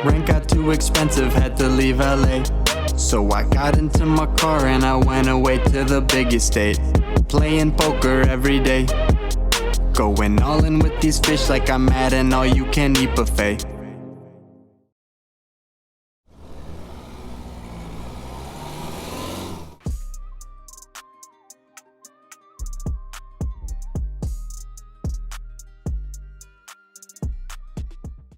Rent got too expensive, had to leave LA. So I got into my car and I went away to the big estate. Playing poker every day. Going all in with these fish like I'm at an all-you-can-eat buffet.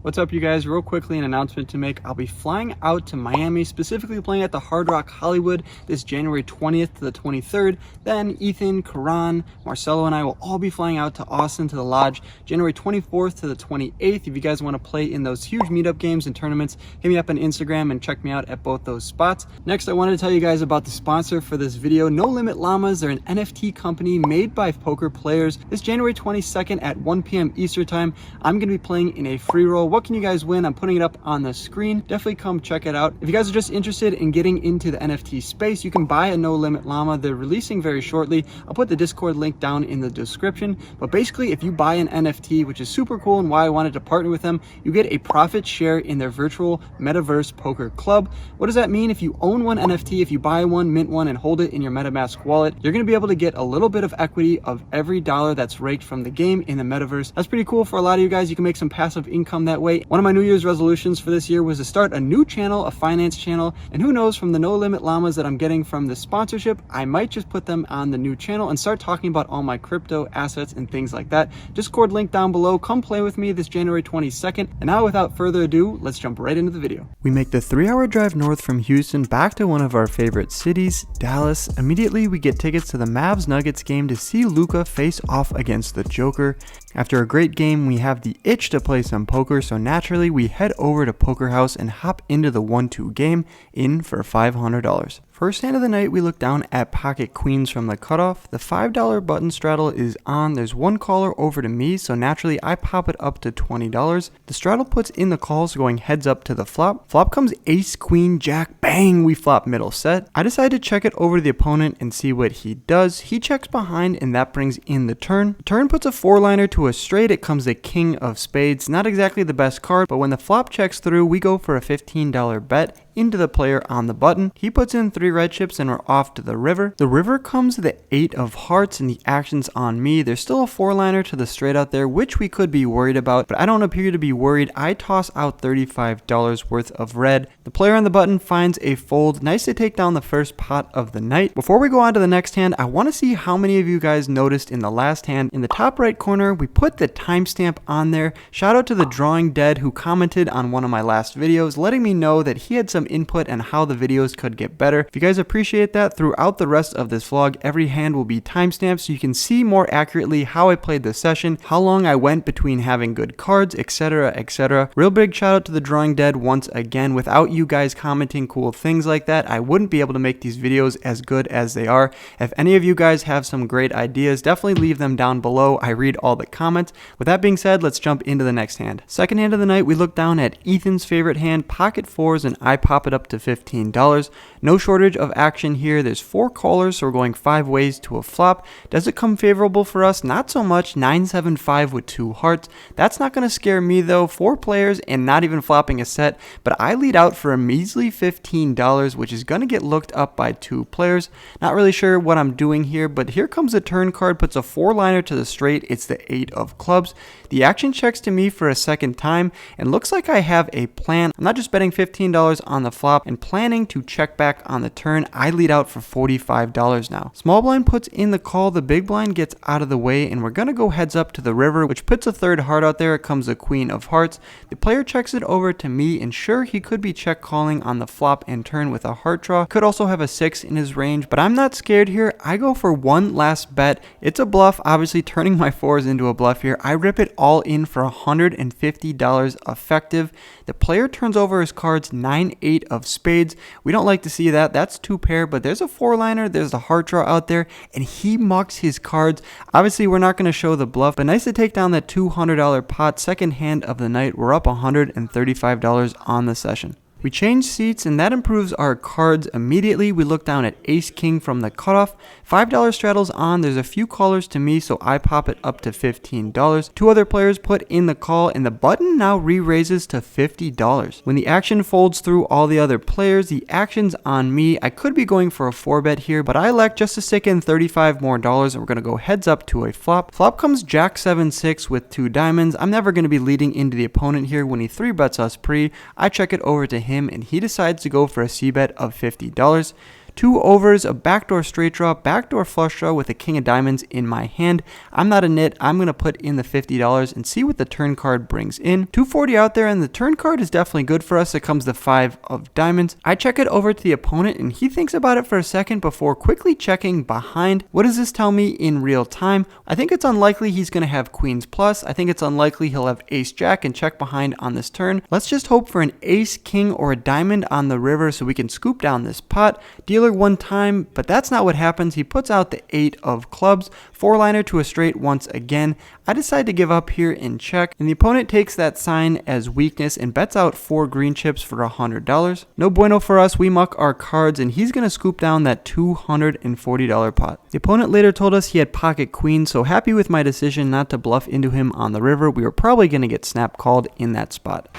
What's up, you guys? Real quickly, an announcement to make. I'll be flying out to Miami, specifically playing at the Hard Rock Hollywood this January 20th to the 23rd. Then Ethan, Karan, Marcelo, and I will all be flying out to Austin to the Lodge January 24th to the 28th. If you guys want to play in those huge meetup games and tournaments, hit me up on Instagram and check me out at both those spots. Next, I wanted to tell you guys about the sponsor for this video, No Limit Lamas. They're an NFT company made by poker players. This January 22nd at 1 p.m. Eastern time, I'm going to be playing in a free roll. What can you guys win? I'm putting it up on the screen. Definitely come check it out. If you guys are just interested in getting into the NFT space, you can buy a No Limit Llama. They're releasing very shortly. I'll put the Discord link down in the description. But basically, if you buy an NFT, which is super cool and why I wanted to partner with them, you get a profit share in their virtual metaverse poker club. What does that mean? If you own one NFT, if you buy one, mint one, and hold it in your MetaMask wallet, you're going to be able to get a little bit of equity of every dollar that's raked from the game in the metaverse. That's pretty cool for a lot of you guys. You can make some passive income that way. One of my New Year's resolutions for this year was to start a new channel, a finance channel, and who knows, from the No Limit Llamas that I'm getting from the sponsorship, I might just put them on the new channel and start talking about all my crypto assets and things like that. Discord link down below. Come play with me this January 22nd. And now, without further ado, let's jump right into the video. We make the 3-hour drive north from Houston back to one of our favorite cities, Dallas. Immediately, we get tickets to the Mavs-Nuggets game to see Luka face off against the Joker. After a great game, we have the itch to play some poker, so naturally we head over to Poker House and hop into the 1-2 game, in for $500. First hand of the night, we look down at pocket queens from the cutoff. The $5 button straddle is on. There's one caller over to me, so naturally I pop it up to $20. The straddle puts in the calls, going heads up to the flop. Flop comes ace, queen, jack, bang, we flop middle set. I decide to check it over to the opponent and see what he does. He checks behind and that brings in the turn. The turn puts a 4-liner to a straight. It comes the king of spades. Not exactly the best card, but when the flop checks through, we go for a $15 bet into the player on the button. He puts in 3 red chips and we're off to the river. The river comes the 8 of hearts and the action's on me. There's still a 4-liner to the straight out there, which we could be worried about, but I don't appear to be worried. I toss out $35 worth of red. The player on the button finds a fold. Nice to take down the first pot of the night. Before we go on to the next hand, I want to see how many of you guys noticed in the last hand. In the top right corner, we put the timestamp on there. Shout out to the Drawing Dead who commented on one of my last videos, letting me know that he had some input and how the videos could get better. If you guys appreciate that, throughout the rest of this vlog, every hand will be timestamped so you can see more accurately how I played the session, how long I went between having good cards, etc, etc. Real big shout out to the Drawing Dead once again. Without you guys commenting cool things like that, I wouldn't be able to make these videos as good as they are. If any of you guys have some great ideas, definitely leave them down below. I read all the comments. With that being said, let's jump into the next hand. Second hand of the night, we look down at Ethan's favorite hand, pocket fours, and I pop it up to $15. No shortage of action here. There's 4 callers, so we're going 5 ways to a flop. Does it come favorable for us? Not so much. 9-7-5 with 2 hearts. That's not going to scare me though. 4 players and not even flopping a set, but I lead out for a measly $15, which is going to get looked up by 2 players. Not really sure what I'm doing here, but here comes a turn card, puts a 4-liner to the straight. It's the 8 of clubs. The action checks to me for a second time and looks like I have a plan. I'm not just betting $15 on the flop and planning to check back on the turn. I lead out for $45 now. Small blind puts in the call. The big blind gets out of the way and we're going to go heads up to the river, which puts a 3rd heart out there. It comes a queen of hearts. The player checks it over to me, and sure, he could be check calling on the flop and turn with a heart draw. Could also have a 6 in his range, but I'm not scared here. I go for one last bet. It's a bluff, obviously turning my 4s into a bluff here. I rip it all in for $150 effective. The player turns over his cards, 9-8 of spades. We don't like to see that. That's 2 pair, but there's a 4-liner. There's the heart draw out there, and he mucks his cards. Obviously, we're not going to show the bluff, but nice to take down that $200 pot. Second hand of the night. We're up $135 on the session. We change seats, and that improves our cards immediately. We look down at ace king from the cutoff. $5 straddles on. There's a few callers to me, so I pop it up to $15. Two other players put in the call, and the button now re-raises to $50. When the action folds through all the other players, the action's on me. I could be going for a 4-bet here, but I elect just to stick in $35 more, and we're going to go heads up to a flop. Flop comes jack 7-6 with 2 diamonds. I'm never going to be leading into the opponent here. When he 3-bets us pre, I check it over to him, and he decides to go for a c-bet of $50. 2 overs, a backdoor straight draw, backdoor flush draw with a king of diamonds in my hand. I'm not a nit. I'm going to put in the $50 and see what the turn card brings in. 240 out there, and the turn card is definitely good for us. It comes the 5 of diamonds. I check it over to the opponent, and he thinks about it for a second before quickly checking behind. What does this tell me in real time? I think it's unlikely he's going to have queens plus. I think it's unlikely he'll have ace jack and check behind on this turn. Let's just hope for an ace king or a diamond on the river so we can scoop down this pot. Dealer one time, but that's not what happens. He puts out the 8 of clubs, 4-liner to a straight once again. I decide to give up here and check, and the opponent takes that sign as weakness and bets out 4 green chips for $100. No bueno for us. We muck our cards, and he's going to scoop down that $240 pot. The opponent later told us he had pocket queens, so happy with my decision not to bluff into him on the river. We were probably going to get snap called in that spot.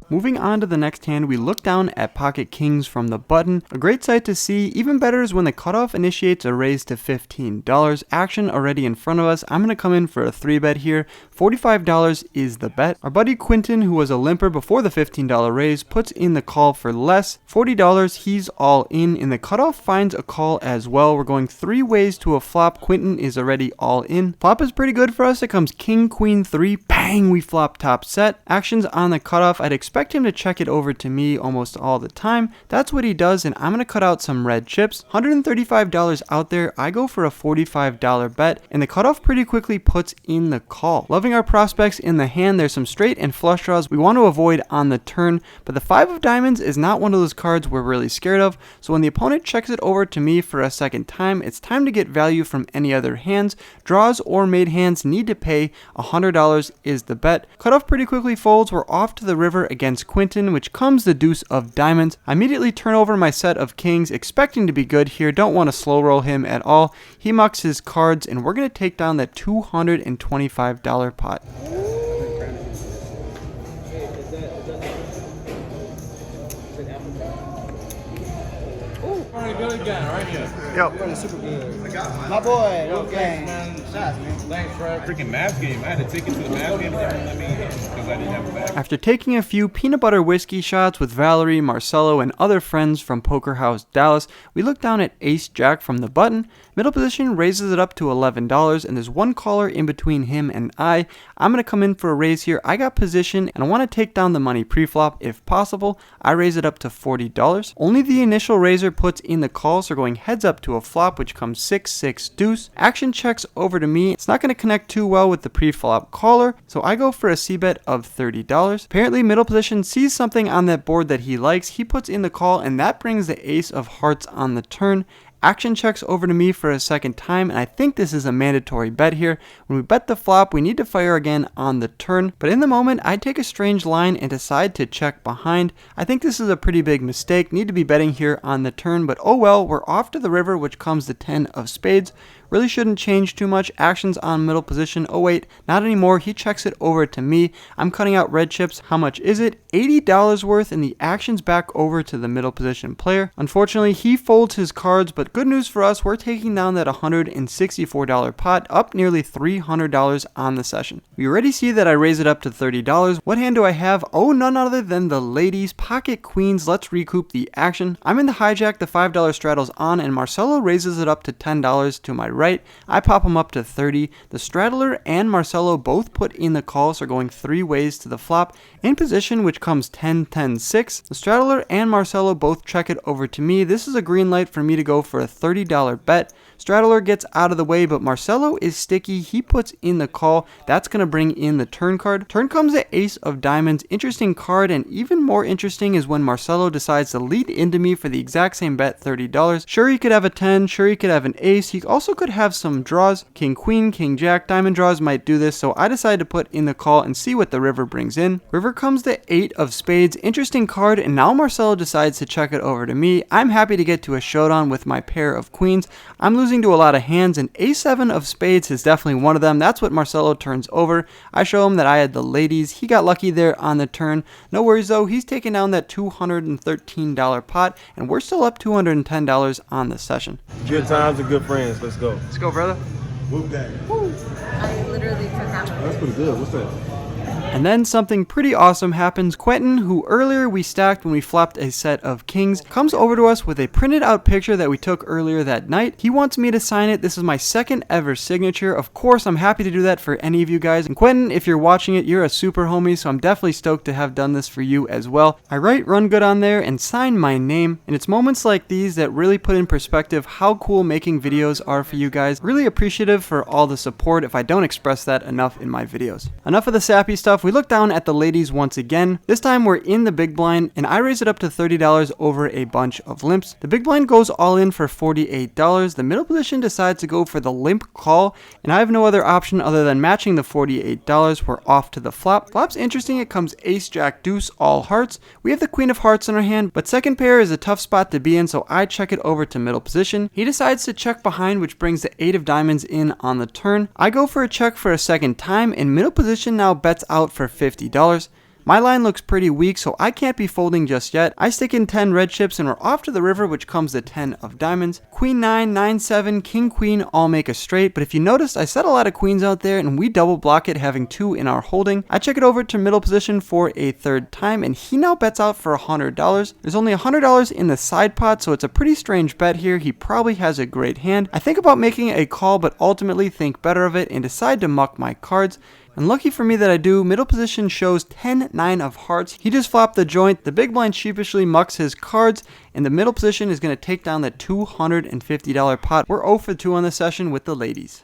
Moving on to the next hand, we look down at pocket kings from the button. A great sight to see. Even better is when the cutoff initiates a raise to $15. Action already in front of us. I'm going to come in for a 3-bet here. $45 is the bet. Our buddy Quentin, who was a limper before the $15 raise, puts in the call for less. $40, he's all in, and the cutoff finds a call as well. We're going 3 ways to a flop. Quentin is already all in. Flop is pretty good for us. It comes king, queen, 3. Bang, we flop top set. Action's on the cutoff. I'd expect him to check it over to me almost all the time. That's what he does, and I'm going to cut out some red chips. $135 out there. I go for a $45 bet, and the cutoff pretty quickly puts in the call. Loving our prospects in the hand. There's some straight and flush draws we want to avoid on the turn, but the 5 of diamonds is not one of those cards we're really scared of, so when the opponent checks it over to me for a second time, it's time to get value from any other hands. Draws or made hands need to pay. $100 is the bet. Cutoff pretty quickly folds. We're off to the river against Quentin, which comes the deuce of diamonds. I immediately turn over my set of kings, expecting to be good here. Don't want to slow roll him at all. He mucks his cards, and we're going to take down that $225 pot. Good again, right here. Yep. Super good. My boy, Wolfgang. Shots, man. Thanks, Fred. Freaking math game. I had a ticket to the math game, but they wouldn't let me in because I didn't have a bag. After taking a few peanut butter whiskey shots with Valerie, Marcelo, and other friends from Poker House Dallas, we look down at ace jack from the button. Middle position raises it up to $11, and there's one caller in between him and I. I'm going to come in for a raise here. I got position, and I want to take down the money pre-flop if possible. I raise it up to $40. Only the initial raiser puts in the call, so going heads up to a flop, which comes 6-6 deuce. Action checks over to me. It's not going to connect too well with the pre-flop caller, so I go for a c-bet of $30. Apparently, middle position sees something on that board that he likes. He puts in the call, and that brings the ace of hearts on the turn. Action checks over to me for a second time, and I think this is a mandatory bet here. When we bet the flop, we need to fire again on the turn, but in the moment, I take a strange line and decide to check behind. I think this is a pretty big mistake. Need to be betting here on the turn, but oh well, we're off to the river, which comes the 10 of spades. Really shouldn't change too much. Actions on middle position. Oh wait, not anymore. He checks it over to me. I'm cutting out red chips. How much is it? $80 worth, and the action's back over to the middle position player. Unfortunately, he folds his cards, but good news for us, we're taking down that $164 pot, up nearly $300 on the session. We already see that I raise it up to $30. What hand do I have? Oh, none other than the ladies. Pocket queens. Let's recoup the action. I'm in the hijack. The $5 straddles on, and Marcelo raises it up to $10 to my right. I pop him up to 30. The straddler and Marcelo both put in the call, so going 3 ways to the flop. In position, which comes 10-10-6. The straddler and Marcelo both check it over to me. This is a green light for me to go for a $30 bet. Straddler gets out of the way, but Marcelo is sticky. He puts in the call. That's going to bring in the turn card. Turn comes the ace of diamonds. Interesting card, and even more interesting is when Marcelo decides to lead into me for the exact same bet, $30. Sure, he could have a 10. Sure, he could have an ace. He also could could have some draws. King, queen, king, jack, diamond draws might do this, so I decided to put in the call and see what the river brings in. River comes the 8 of spades. Interesting card, and now Marcelo decides to check it over to me. I'm happy to get to a showdown with my pair of queens. I'm losing to a lot of hands, and a7 of spades is definitely one of them. That's what Marcelo turns over. I show him that I had the ladies. He got lucky there on the turn. No worries though, he's taking down that $213 pot, and we're still up $210 on the session. Good times and good friends. Let's go. Let's go, brother. Wolfgang. I literally took that one. That's pretty good. What's that? And then something pretty awesome happens. Quentin, who earlier we stacked when we flopped a set of kings, comes over to us with a printed out picture that we took earlier that night. He wants me to sign it. This is my second ever signature. Of course, I'm happy to do that for any of you guys. And Quentin, if you're watching it, you're a super homie, so I'm definitely stoked to have done this for you as well. I write Run Good on there and sign my name, and it's moments like these that really put in perspective how cool making videos are for you guys. Really appreciative for all the support if I don't express that enough in my videos. Enough of the sappy stuff. We look down at the ladies once again. This time we're in the big blind, and I raise it up to $30 over a bunch of limps. The big blind goes all in for $48. The middle position decides to go for the limp call, and I have no other option other than matching the $48. We're off to the flop. Flop's interesting. It comes ace, jack, deuce, all hearts. We have the queen of hearts in our hand, but second pair is a tough spot to be in, so I check it over to middle position. He decides to check behind, which brings the 8 of diamonds in on the turn. I go for a check for a second time, and middle position now bets out for $50. My line looks pretty weak, so I can't be folding just yet. I stick in 10 red chips, and we're off to the river, which comes the 10 of diamonds. Queen 9, 9, 7, king, queen all make a straight, but if you noticed, I set a lot of queens out there, and we double block it, having 2 in our holding. I check it over to middle position for a third time, and he now bets out for $100. There's only $100 in the side pot, so it's a pretty strange bet here. He probably has a great hand. I think about making a call, but ultimately think better of it and decide to muck my cards. And lucky for me that I do, middle position shows 10, 9 of hearts. He just flopped the joint. The big blind sheepishly mucks his cards, and the middle position is going to take down the $250 pot. We're 0 for 2 on the session with the ladies.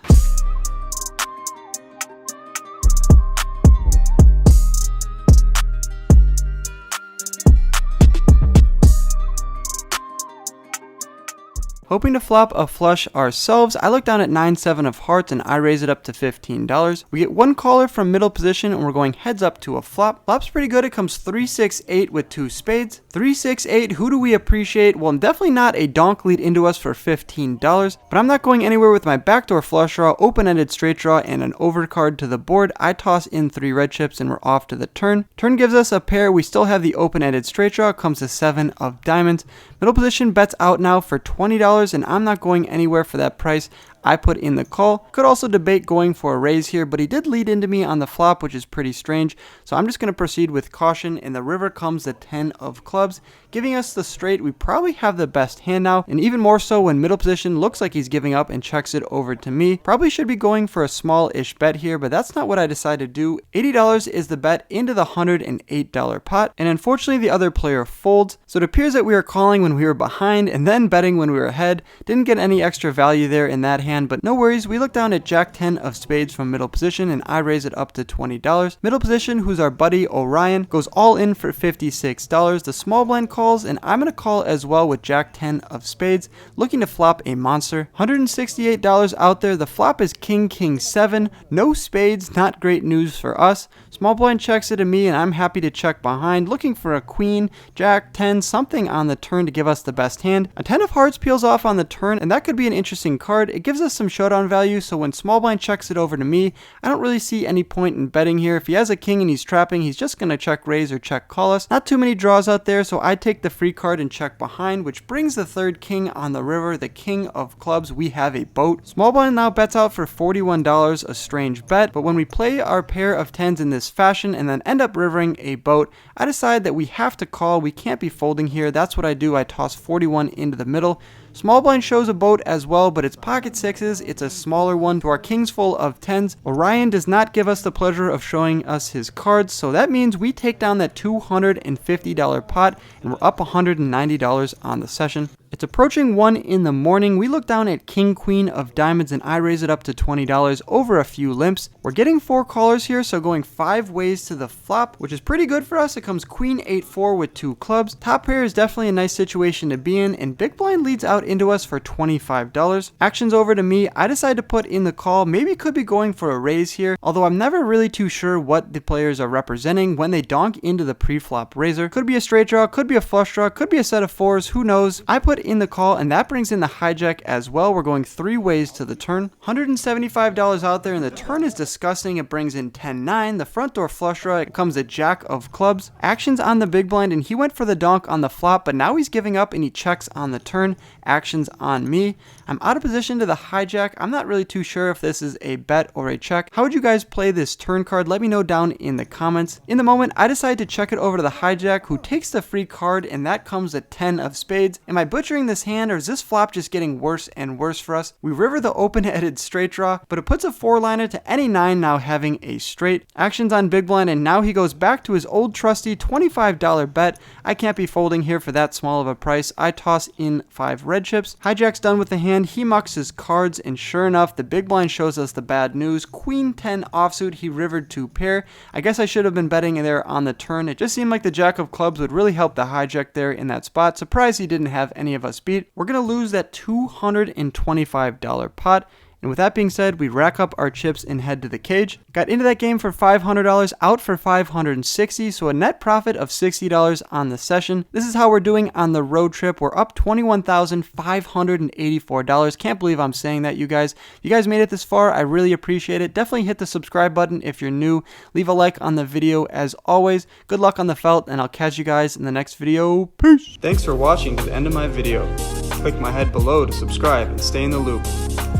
Hoping to flop a flush ourselves, I look down at 9, 7 of hearts, and I raise it up to $15. We get one caller from middle position, and we're going heads up to a flop. Flop's pretty good. It comes 3, 6, 8 with 2 spades. 3, 6, 8, who do we appreciate? Well, I'm definitely not a donk lead into us for $15, but I'm not going anywhere with my backdoor flush draw, open-ended straight draw, and an overcard to the board. I toss in 3 red chips, and we're off to the turn. Turn gives us a pair. We still have the open-ended straight draw. Comes the 7 of diamonds. Middle position bets out now for $20, and I'm not going anywhere for that price. I put in the call. Could also debate going for a raise here, but he did lead into me on the flop, which is pretty strange. So I'm just going to proceed with caution, and the river comes the 10 of clubs, giving us the straight. We probably have the best hand now, and even more so when middle position looks like he's giving up and checks it over to me. Probably should be going for a small-ish bet here, but that's not what I decided to do. $80 is the bet into the $108 pot, and unfortunately the other player folds. So it appears that we were calling when we were behind and then betting when we were ahead. Didn't get any extra value there in that hand, but no worries. We look down at jack 10 of spades from middle position, and I raise it up to $20. Middle position, who's our buddy Orion, goes all in for $56. The small blind calls, and I'm going to call as well with jack 10 of spades, looking to flop a monster. $168 out there. The flop is king, king 7. No spades, not great news for us. Small blind checks it to me, and I'm happy to check behind, looking for a queen, jack 10, something on the turn to give us the best hand. A 10 of hearts peels off on the turn, and that could be an interesting card. It gives us some showdown value, so when small blind checks it over to me, I don't really see any point in betting here. If he has a king and he's trapping, he's just going to check raise or check call us. Not too many draws out there, so I take the free card and check behind, which brings the third king on the river, the king of clubs. We have a boat. Small blind now bets out for $41, a strange bet, but when we play our pair of 10s in this fashion and then end up rivering a boat, I decide that we have to call. We can't be folding here. That's what I do. I toss 41 into the middle. Small blind shows a boat as well, but it's pocket sixes. It's a smaller one to our kings full of 10s. Orion does not give us the pleasure of showing us his cards, so that means we take down that $250 pot, and we're up $190 on the session. It's approaching 1 in the morning. We look down at king queen of diamonds and I raise it up to $20 over a few limps. We're getting 4 callers here, so going 5 ways to the flop, which is pretty good for us. It comes queen 8-4 with 2 clubs. Top pair is definitely a nice situation to be in, and big blind leads out into us for $25. Action's over to me. I decide to put in the call. Maybe could be going for a raise here, although I'm never really too sure what the players are representing when they donk into the pre-flop raiser. Could be a straight draw, could be a flush draw, could be a set of 4s, who knows. I put in the call, and that brings in the hijack as well. We're going 3 ways to the turn. $175 out there, and the turn is disgusting. It brings in 10-9. The front door flush draw, it comes a jack of clubs. Action's on the big blind, and he went for the donk on the flop, but now he's giving up and he checks on the turn. Action's on me. I'm out of position to the hijack. I'm not really too sure if this is a bet or a check. How would you guys play this turn card? Let me know down in the comments. In the moment, I decide to check it over to the hijack, who takes the free card, and that comes a 10 of spades. Am I butchering this hand, or is this flop just getting worse and worse for us? We river the open-headed straight draw, but it puts a 4-liner to any 9 now having a straight. Action's on big blind, and now he goes back to his old trusty $25 bet. I can't be folding here for that small of a price. I toss in 5 red chips. Hijack's done with the hand. He mucks his cards, and sure enough, the big blind shows us the bad news. Queen 10 offsuit. He rivered to pair. I guess I should have been betting there on the turn. It just seemed like the jack of clubs would really help the hijack there in that spot. Surprised he didn't have any of us beat. We're going to lose that $225 pot. And with that being said, we rack up our chips and head to the cage. Got into that game for $500, out for $560, so a net profit of $60 on the session. This is how we're doing on the road trip. We're up $21,584. Can't believe I'm saying that, you guys. You guys made it this far. I really appreciate it. Definitely hit the subscribe button if you're new. Leave a like on the video as always. Good luck on the felt, and I'll catch you guys in the next video. Peace! Thanks for watching to the end of my video. Click my head below to subscribe and stay in the loop.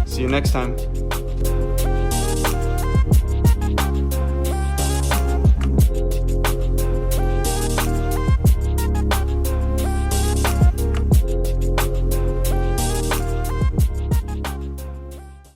See you next time.